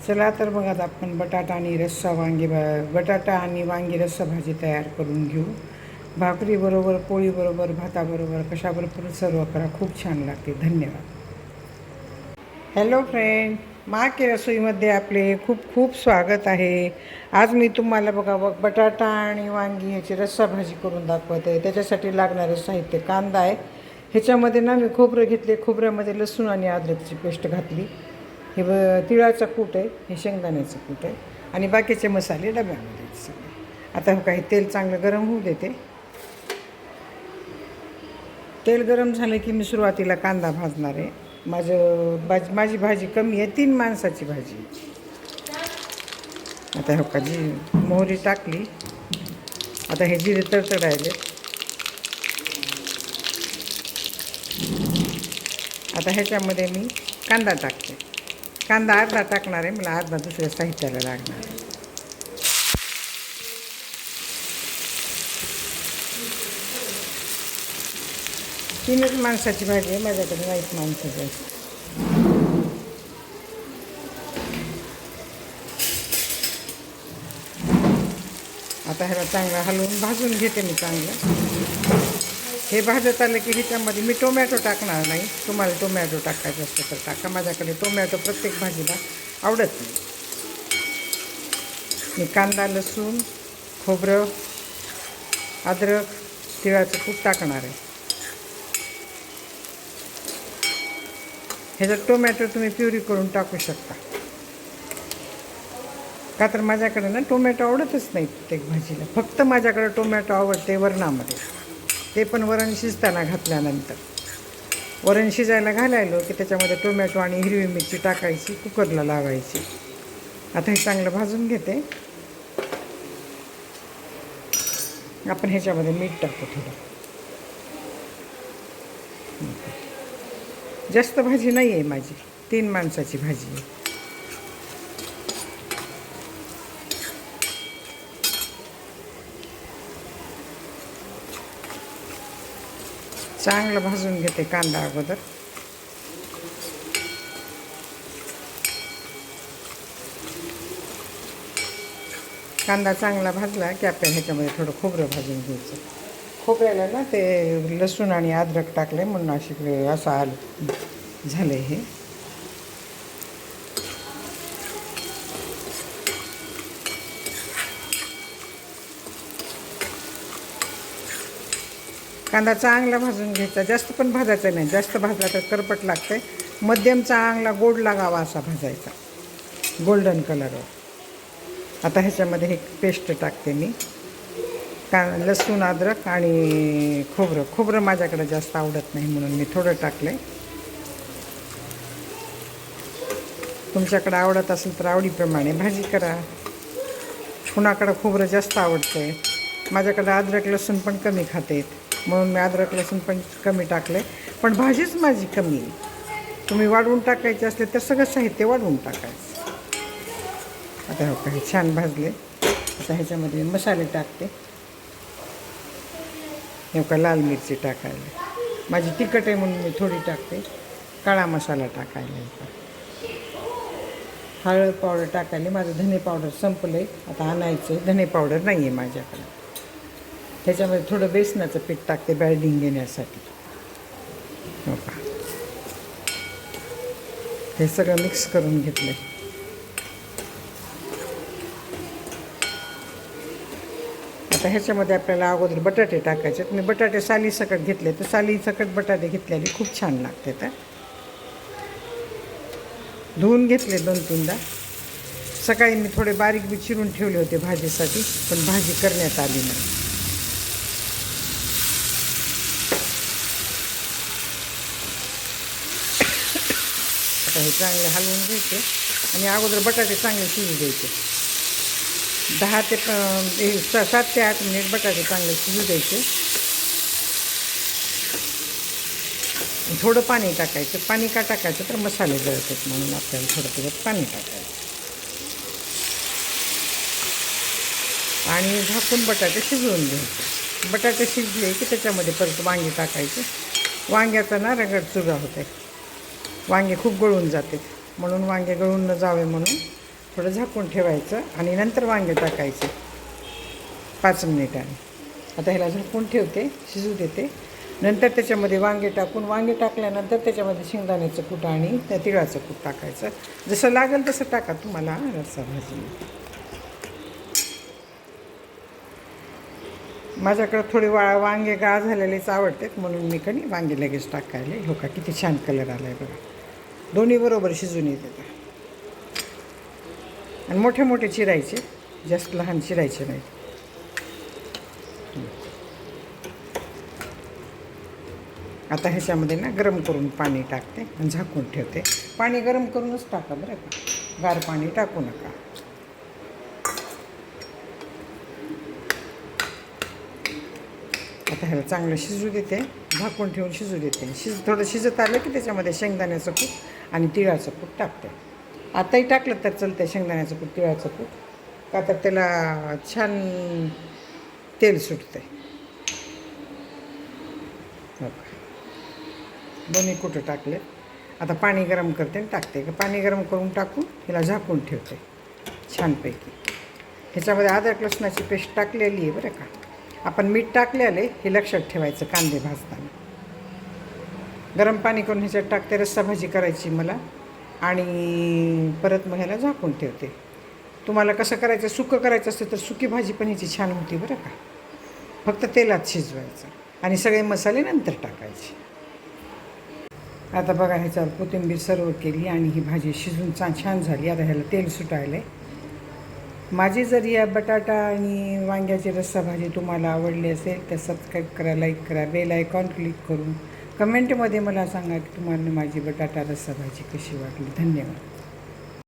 चला तर मग आता आपण बटाटा आणि रस्सा बटाटा आणि वांगी रस्सा भाजी तयार करून घेऊ. भाकरीबरोबर, पोळीबरोबर, भाताबरोबर, कशाबरोबर सर्व करा, खूप छान लागते. धन्यवाद. हॅलो फ्रेंड, मा के रसोईमध्ये आपले खूप खूप स्वागत आहे. आज मी तुम्हाला बटाटा आणि वांगी ह्याची रस्सा भाजी करून दाखवते. त्याच्यासाठी लागणारं साहित्य: कांदा आहे, ह्याच्यामध्ये ना मी खोबरं घेतले, खोबऱ्यामध्ये लसूण आणि अद्रकची पेस्ट घातली. हे तिळाचा कूट आहे, हे शेंगदाण्याचं कूट आहे आणि बाकीचे मसाले डब्यामध्ये आहेत सगळे. आता काही तेल चांगलं गरम होऊ देते. तेल गरम झालं की मी सुरुवातीला कांदा भाजणार आहे. माझी भाजी कमी आहे, 3 माणसाची भाजी. आता का जी मोहरी टाकली. आता हे जिरे तडतडायले. आता ह्याच्यामध्ये मी कांदा टाकते. कांदा अर्धा टाकणार आहे, मला अर्धा दुसऱ्या साहित्याला लागणार आहे. तीनच माणसाची भाजी आहे, माझ्याकडे नाहीत माणसाची आहे. आता ह्याला चांगलं हलवून भाजून घेते मी चांगलं. हे भाजत आलं की ह्याच्यामध्ये मी टोमॅटो टाकणार नाही. तुम्हाला टोमॅटो टाकायचं असतं तर टाका. माझ्याकडे टोमॅटो प्रत्येक भाजीला आवडत नाही. मी कांदा, लसूण, खोबरं, अद्रक, तिळाचं कूट टाकणार आहे. ह्याच्यात टोमॅटो तुम्ही प्युरी करून टाकू शकता, का तर माझ्याकडे ना टोमॅटो आवडतच नाही प्रत्येक भाजीला. फक्त माझ्याकडे टोमॅटो आवडते वरणामध्ये, ते पण वरण शिजताना घातल्यानंतर. वरण शिजायला घालायलो की त्याच्यामध्ये टोमॅटो आणि हिरवी मिरची टाकायची, कुकरला लावायची. आता हे चांगलं भाजून घेते. आपण ह्याच्यामध्ये मीठ टाकतो थोडं. जास्त भाजी नाही आहे माझी, 3 माणसाची भाजी आहे. चांगलं भाजून घेते कांदा अगोदर. कांदा चांगला भाजला की आपल्याला ह्याच्यामध्ये थोडं खोबरं भाजून घ्यायचं. खोबऱ्याला ना ते लसूण आणि अद्रक टाकले म्हणून असं झालं हे. कांदा चांगला भाजून घ्यायचा, जास्त पण भाजायचा नाही. जास्त भाजला तर करपट लागते. मध्यम चांगला गोड लागावा असा भाजायचा, गोल्डन कलरवर. आता ह्याच्यामध्ये हे पेस्ट टाकते मी. लसूण, अद्रक आणि खोबरं माझ्याकडे जास्त आवडत नाही म्हणून मी थोडं टाकलं आहे. तुमच्याकडे आवडत असेल तर आवडीप्रमाणे भाजी करा. कुणाकडं खोबरं जास्त आवडतं आहे. माझ्याकडे अद्रक लसूण पण कमी खाते म्हणून मी अद्रक लसूण पण कमी टाकले. पण भाजीच माझी कमी आहे. तुम्ही वाढवून टाकायचे असले तर सगळं साहित्य वाढवून टाकायचं. आता काही छान भाजले. आता ह्याच्यामध्ये मसाले टाकते. लाल मिरची टाकायला, माझी तिखट आहे म्हणून मी थोडी टाकते. काळा मसाला टाकायला, हळद पावडर टाकायला. माझं धने पावडर संपलं आहे, आता आणायचं आहे. धने पावडर नाही आहे माझ्याकडे. त्याच्यामध्ये थोडं बेसनाचं पीठ टाकते बाइंडिंग घेण्यासाठी. हो का, हे सगळं मिक्स करून घेतलं. आता ह्याच्यामध्ये आपल्याला अगोदर बटाटे टाकायचे. मी बटाटे सालीसकट घेतले, तर सालीसकट बटाटे घेतलेले खूप छान लागते. तर धुवून घेतले 2-3दा. सकाळी मी थोडे बारीक बी चिरून ठेवले होते भाजीसाठी, पण भाजी करण्यात आली नाही. आता हे चांगले हलवून घ्यायचे आणि अगोदर बटाटे चांगले शिजू द्यायचे. 7 ते 8 मिनिट बटाटे चांगले शिजू द्यायचे. थोडं पाणी टाकायचं. पाणी का टाकायचं तर मसाले जळतात म्हणून आपल्याला थोडं थोडं पाणी टाकायचं. आणि झाकून बटाटे शिजवून घ्यायचे. बटाटे शिजले की त्याच्यामध्ये परत वांगी टाकायचे. वांग्याचा ना रगड चुरा होते. वांगे खूप गळून जाते, म्हणून वांगे गळून न जावे म्हणून थोडं झाकून ठेवायचं आणि नंतर वांगे टाकायचे 5 मिनिटांनी. आता ह्याला झाकून ठेवते, शिजू देते. नंतर त्याच्यामध्ये वांगे टाकल्यानंतर त्याच्यामध्ये शेंगदाण्याचं कूट आणि त्या तिळाचं कूट टाकायचं. जसं लागेल तसं टाका तुम्हाला रस्सा भाजी. माझ्याकडं थोडी वांगे गाळ झालेलेच आवडतात म्हणून मी कधी वांगे लगेच टाकायला. हो का, किती छान कलर आला आहे बघा. दोन्ही बरोबर शिजून येते. आणि मोठे मोठे चिरायचे, जास्त लहान चिरायचे नाही. आता ह्याच्यामध्ये ना गरम करून पाणी टाकते आणि झाकून ठेवते. पाणी गरम करूनच टाका बरं का, गार पाणी टाकू नका. आता ह्याला चांगलं शिजू देते, झाकून ठेवून शिजू देते. थोडं शिजत आलं की त्याच्यामध्ये शेंगदाण्याचं कूट आणि तिळाचं कूट टाकते. आताही टाकलं तर चालतं शेंगदाण्याचं कूट, तिळाचं कूट, का तर त्याला छान तेल सुटते. हो का, दोन्ही कुठं टाकले. आता पाणी गरम करते आणि टाकते. पाणी गरम करून टाकून ह्याला झाकून ठेवते छानपैकी. ह्याच्यामध्ये अद्रक लसणाची पेस्ट टाकलेली आहे बरं का. आपण मीठ टाकलेलं आहे हे लक्षात ठेवायचं कांदे भाजताना. गरम पाणी करून ह्याच्यात टाकते. रस्सा भाजी करायची मला आणि परत मग ह्याला झाकून ठेवते. तुम्हाला कसं करायचं, सुकं करायचं असतं तर सुकी भाजी पण ह्याची छान होती बरं का. फक्त तेलात शिजवायचं आणि सगळे मसाले नंतर टाकायचे. आता बघा ह्याच्यावर कोथिंबीर सर्व केली आणि ही भाजी शिजून छान झाली. आता ह्याला तेल सुटायलं आहे. माझी जर या बटाटा आणि वांग्याची रस्सा भाजी तुम्हाला आवडली असेल तर सबस्क्राईब करा, लाईक करा, बेल आयकॉन क्लिक करून कमेंटमध्ये मला सांगा की तुम्हाला माझी बटाटा रस्सा भाजी कशी वाटली. धन्यवाद.